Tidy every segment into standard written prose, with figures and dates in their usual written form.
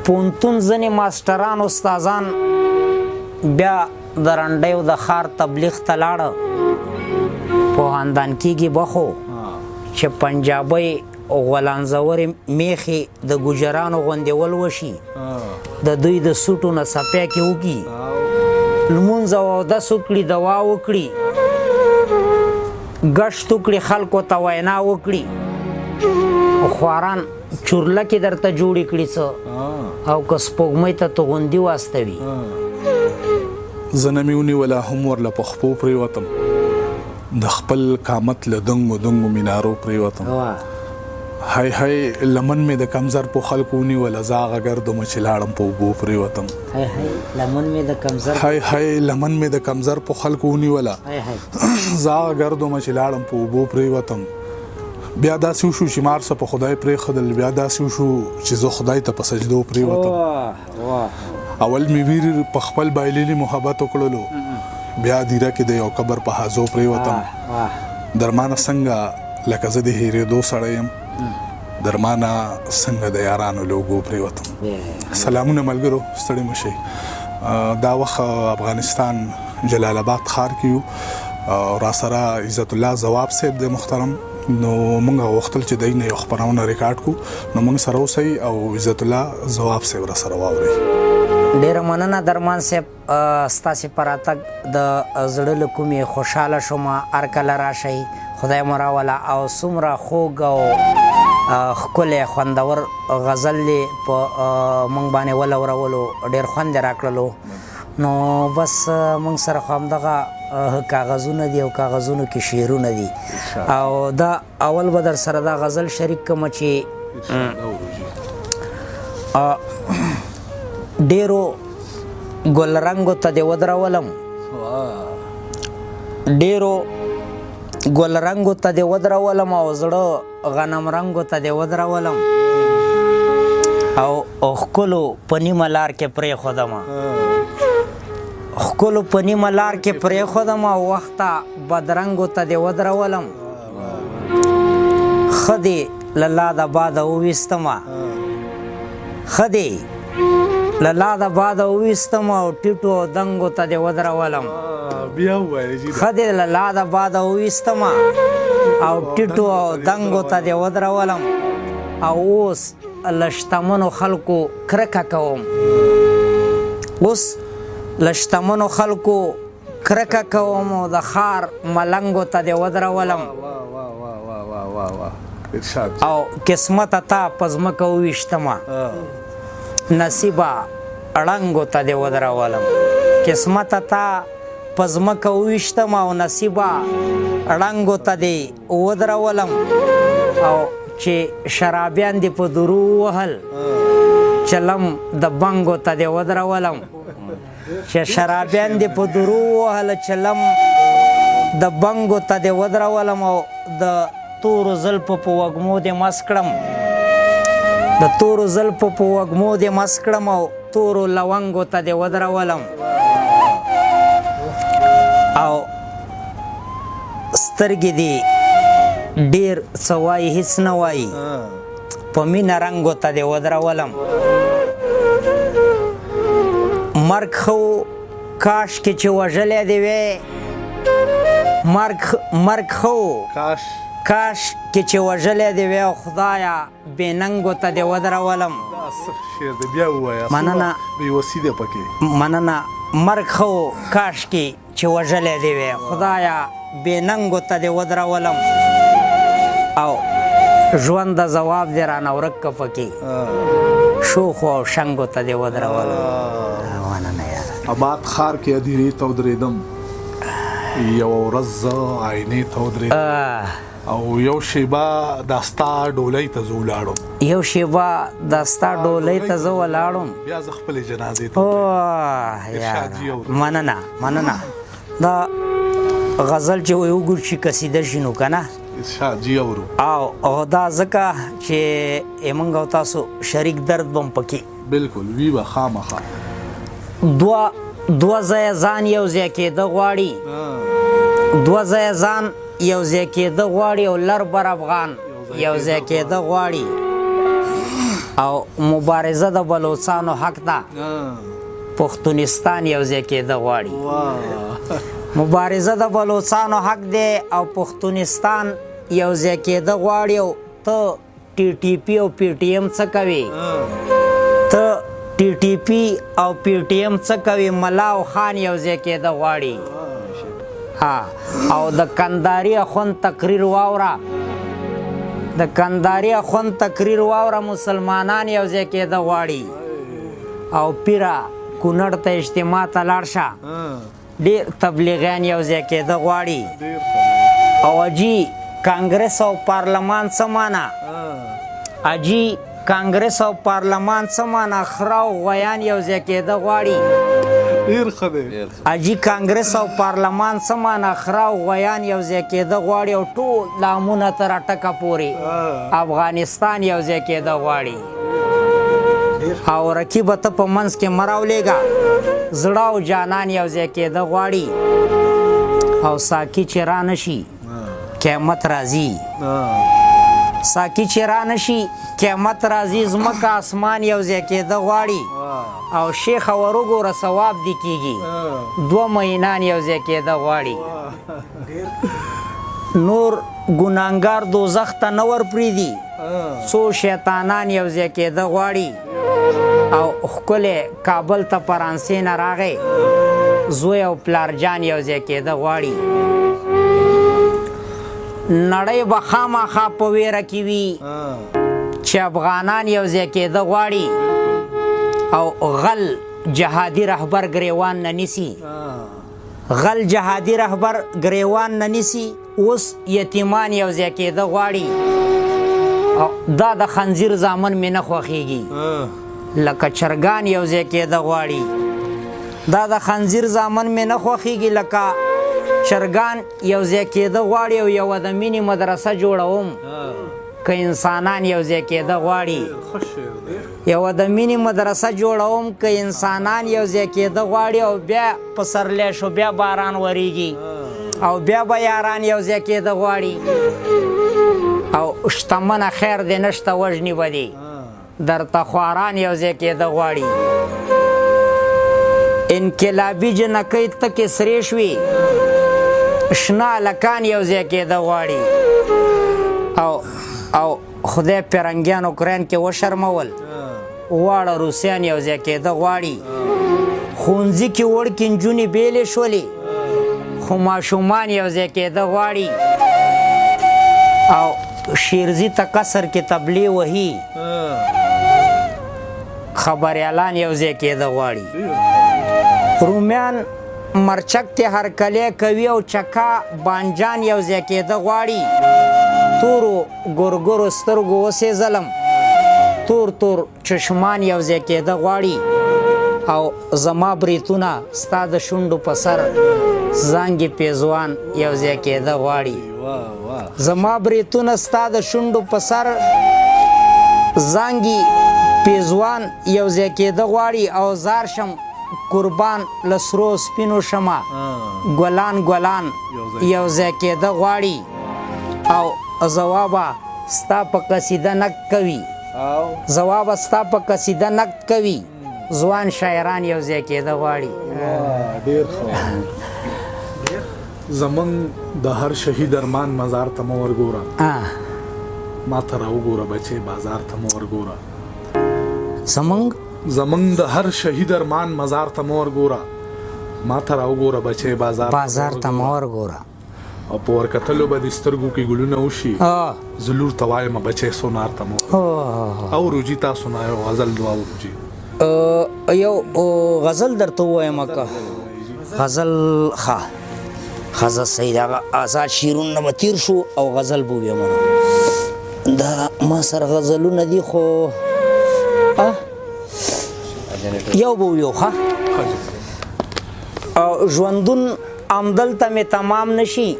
پوهنتون ځینې ماسټران استادان بیا د رنډیو د ښار تبلیغ ته لاړه پوهاندان کېږي به خو چې پنجابۍ غولانځورې میخې د ګوجرانو غوندې ولوشي د دوی د سوټو نه څپیا کې وکړي لمونځ او اودس وکړي دوا وکړي ګشت وکړي خلکو ته وینا وکړي خواران چورلکې درته جوړې کړي څه او که سپوږمۍ ته توغندي واستوي زه نه مې ونیوله هم ورله په خپو پرېوتم د خپل قامت له دنګو دنګو مینارو پرېوتم هی هی لمن مې د کمزر په خلکو ونیوله زه هغه ګردمه چې لاړم په اوبو پرېوتم هی هی لمن مې د کمزر په خلکو ونیوله زه هغه ګردمه چې لاړم په اوبو پرېوتم بیا داسې وشو چې مار څه په خدای پرېښودل بیا داسې وشو چې زه خدای ته په سجدو پرېوتم اول مې ویر په خپل بایللي محبت وکړلو بیا دیره کې د یو قبر په حاضو پرېوتم درمانه څنګه لکه زه د هېرېدو سړی یم درمانه څنګه د یارانو لوګو پرېوتم سلامونه ملګرو ستړي مه شئ دا وخت افغانستان جلال آباد ښار کې یو راسره عزت الله ځواب صاحب د محترم نو موږ غوښتل چې دی نه یو خپرونه ریکارډ کړو نو موږ سره اوسئ او عزت الله ځواب صاحب راسره واورئ ډېره مننه درمان صاحب ستاسې په راتګ د زړه له کومې خوشحاله شوم هر کله راشئ خدای مو راوله او څومره خوږ او ښکلی خوندور غزل یې په موږ باندې ولورولو ډېر خوند یې راکړلو نو بس موږ سره خو همدغه کاغذونه دي او کاغذونو کې شعرونه دي او دا اول به در سره دا غزل شریک کړم چې ډېرو ګلرنګو ته دې ودرولم ډېرو ګلرنګو ته دې ودرولم او زړه غنم رنګو ته دې ودرولم او ښکلو په نیمه لار کې پرېښودم ښکلو په نیمه لار کې پرېښودم او وخته بدرنګو ته دې ودرولم ښه دې له لاده باده وویستمه ښه دې له لاده باده وویستم او ټیټو او دنګو ته دې ودرولم ښه دې له لاده باده وویستم او ټیټو او دنګو ته دې ودرولم او اوس له شتمنو خلکو کرکه کوم اوس له شتمنو خلکو کرکه کوم او د ښار ملنګو ته دې ودرولم او قسمته تا په ځمکه وویشتمه نصیبه ړنګو ته دې ودرولم قسمته تا په ځمکه وویشتم او نصیبه ړنګو ته دې ودرولم او چې شرابیان دې په درو ووهل چلم د بنګو ته دې ودرولم چې شرابیان دې په درو ووهل چلم د بنګو ته دې ودرولم او د تورو زلفو په وږمو دې مس کړم د تورو زلفو په وږمو دې مس کړم او تورو لونګو ته دې ودرولم او سترګې دې ډېر څه وایي هېڅ نه وایي په مینه رنګو ته دې ودرولم مرګ ښه کاشکې چې وژلی دې وې مرګ ښه کاش کې چې وژلی دې وې او خدایه بې ننګو ته دې ودرولم مننه مرګ ښه کاش کې چې وژلی دې وې خدایه بې ننګو ته دې ودرولم او ژوند د ځواب دې رانه ورک که پکې شوخو او شنګو ته دې ودرولم مننه یاره آباد ښار کې ادیرې ته ودرېدم یوه ورځ زه آینې ته ودرېدم او یو شیبه دا ستا ډولۍ ته زه ولاړم یو شیبه دا ستا ډولۍ ته زه ولاړم بیا زه خپلې جنازې ته مننه دا غزل چې وی وګور شي قصیده شي نو که نه او دا ځکه چې موږ او تاسو شریک درد بم پکې بالکل وی به خامخا دوه ځایه ځان یو ځای کېده غواړي دوه ځایه ځان یو ځای کېده غواړي او لر بر افغان یو ځای کېده غواړي او مبارزه د بلوڅانو حق ده پښتونستان یو ځای کېده غواړي مبارزه د بلوڅانو حق دی او پښتونستان یو ځای کېده غواړي او ته ټي ټي پي او پی ټي ایم څه کوي ته ټي ټي پي او پی ټي ایم څه کوي ملا او خان یو ځای کېده غواړي او د کندهاري اخوند تقریر واوره د کندهاري اخوند تقریر واوره مسلمانان یو ځای کېده غواړي او پیره کونړ ته اجتماع ته لاړ شه ډېر تبلیغیان یو ځای کېده غواړي او اجي کانګرس او پارلمان څه مانا اجي کانګرس او پارلمان څه مانا خره او غویان یو ځای کېده غواړي اجي کانګرس او پارلمان څه مانا خره او غویان یو ځای کېده غواړي او ټول لامونه تر اټکه پورې افغانستان یو ځای کېده غواړي او رقیبه ته په منځ کې مه راولېږه زړه او جانان یو ځای کېده غواړي او ساقي چې را نشي قیامت راځي ساقي چې را نشي قیامت راځي ځمکه اسمان یو ځای کېده غواړي او شیخه ور وګوره ثواب دې کېږي 2 مهینان یو ځای کېده غواړي نور ګناهګار دوزخ ته نه ور پرېږدي څو شیطانان یو ځای کېده غواړي او ښکلی کابل ته فرانسې نه راغی زوی او پلارجان یو ځای کېده غواړي نړۍ به خامخا په ویره کې وي چې افغانان یو ځای کېده غواړي او غل جهادي رهبر ګریوان نه نیسي غل جهادي رهبر ګریوان نه نیسي اوس یتیمان یو ځای کېده غواړي او دا د خنزیر زامن مې نه خوښېږي لکه چرګان یو ځای کېده غواړي دا د خنزیر زامن مې نه خوښېږي لکه چرګان یو ځای کېده غواړي او یوه د مینې مدرسه جوړوم که انسانان یو ځای کېده غواړي یوه د مینې مدرسه جوړوم که انسانان یو ځای کېده غواړي او بیا پسرلی شو بیا باران وریږي او بیا به یاران یو ځای کېده غواړي او شتمنه خیر دې نشته وژنې به دي درته خواران یو ځای کېده غواړي انقلابي جنکۍ تکې سرې شوي شنه هلکان یو ځای کېده غواړي او خدای پیرنګیان اوکراین کې وشرمول واړه روسیان یو ځای کېده غواړي ښوونځي کې وړکې نجونې بیلې شولې خو ماشومان یو ځای کېده غواړي او شیرزي ته قصر کې تبلیغ وهي خبریالان یو ځای کېده غواړي رومیان مرچک ته هرکلی کوي او چکا بانجان یو ځای کېده غواړي تورو ګورګورو سترګو وسېزلم تور تور چشمان یو ځای کېده غواړي او زما بریتونه ستا د شونډو په سر زانګې پیزوان یو ځای کېده غواړي زما بریتونه ستا د شونډو په سر زانګې پیزوان یو ځای کېده غواړي او زار شم قربان لسرو سپینو شمه ګلان ګلان یو ځای کېده غواړي او ځوابه ستا په قصیده نقد کوي ځوابه ستا په قصیده نقد کوي ځوان شاعران یو ځای کېده غواړي ډېر ښه زمونږ د هر شهید ارمان مزار ته مه ورګوره ما ته راوګوره بچې بازار ته مه ورګوره زمونږ د هر شهید ارمان مزار ته مه ورګوره ما ته راوګوره بچې بازار ته مه ورګوره او په ورکتلو به د سترګو کې ګلونه وشي زه لور ته وایم بچې سونار ته مه او روجي تاسو نه یو غزل دعا وکړي یو غزل درته ووایم که غزل ښه ښه صحیح هغه آزاد شیرونه به تیر شو او غزل به ووایم دا ما سره غزلونه دي خو یو به ویو ښه ژوندون همدلته مې تمام نشي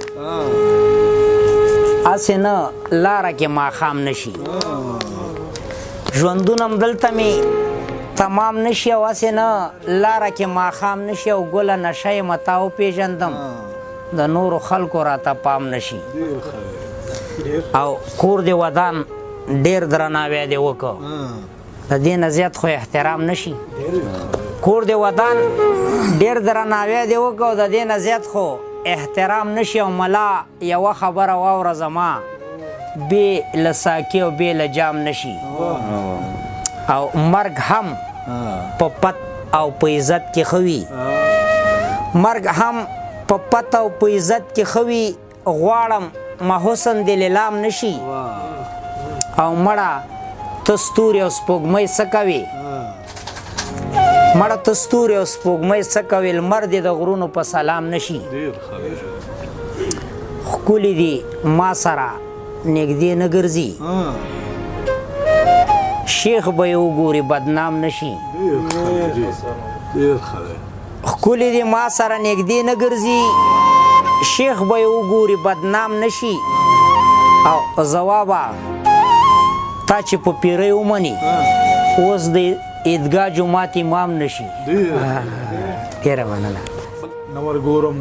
هسې نه لاره کې ماښام نشي ژوندون همدلته مې تمام نشي او هسې نه لاره کې ماښام نشي او ګله نشه یم تا وپېژندم د نورو خلکو راته پام نشي او کور دې ودان ډېر درناوی دې وکړه د دې نه زیات خو احترام نشي کور دی ودان ډېر درناوی دی وکړو د دې نه زیات خو احترام نشي او ملا یوه خبره واوره زما بې له ساقي او بې له جام نشي او مرګ هم په پت او په عزت کې ښه وي مرګ هم په پت او په عزت کې ښه وي غواړم ما حسن دې لیلام نشي او مړه ته ستوري او سپوږمۍ څه کوي مړه ته ستوري او سپوږمۍ څه کوي لمر دې د غرونو په سلام نشي ښکلي دي ما سره نږدې نه ګرځي شیخ به یې وګوري بدنام نشي ښکلي دي ما سره نږدې نه ګرځي شیخ به یې وګوري بدنام نشي او ځوابه تا چې په پیرۍ ومني اوس د عیدګاه جومات امام نشي ډېره مننه نور ګورم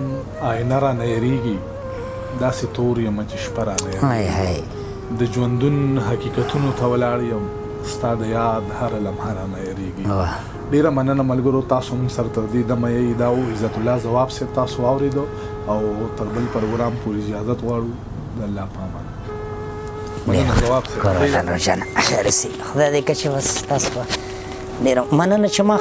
آینه را نه هېرېږي داسې تور یم چې شپه را نه د ژوندون حقیقتونو ته ولاړ یم ستا د یاد هره لمحه را نه هېرېږي ډېره مننه ملګرو تاسو موږ سره تر دې دمه یې دا و عزت الله ځواب صاحب تاسو واورېدو او تر بل پروګرام پورې اجازت غواړو د الله په امان مننه ځواب صاحب خدای دې که چې بس تاسو ډېره مننه چې ما